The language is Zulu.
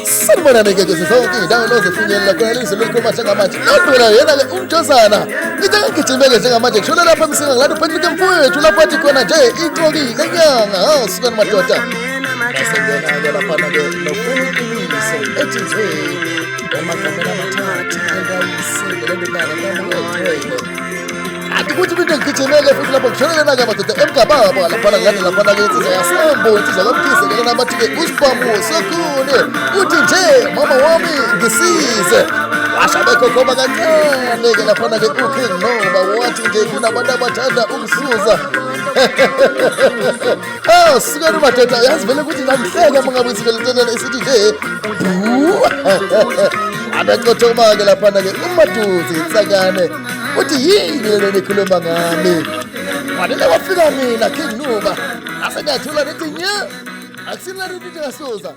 Sanibonani ke zonke indawo nozifinyela kwelizwe lokukhuluma ngamanje. Lodwa yena ke umjozana. Ngithe ngigijimeke njengamanje kushona lapha emsingeni ngilapha uPatrick Mfowethu lapha athi khona nje ixokile enyanga. Sukani madoda. Asengena ke lapha ke nofunisise ethi nje emagameni amathathu engayisile lendana kaMthethwe. Ati kuthi into ngigijimeke futhi lapho kushonelana ke madoda emgababa lapha ngani lapha ke insizwa yasambo insizwa kaMkhize ke nabathi ke uSiphamu sokhune uthi nje mama wami ngisize washabekho khoma kancane ke lapha ke uKing Noba wathi nje kunabantu abathanda ukusuza. Sukani madoda yazi vele ukuthi ngamhleka mangabe sivele ntana isithi nje abacothoma ke lapha ke uMaduzi insakane uthi yini le nikhuluma ngami wanele wafika mina King Noba asengathula lethi nya akusina rithi ngasuza.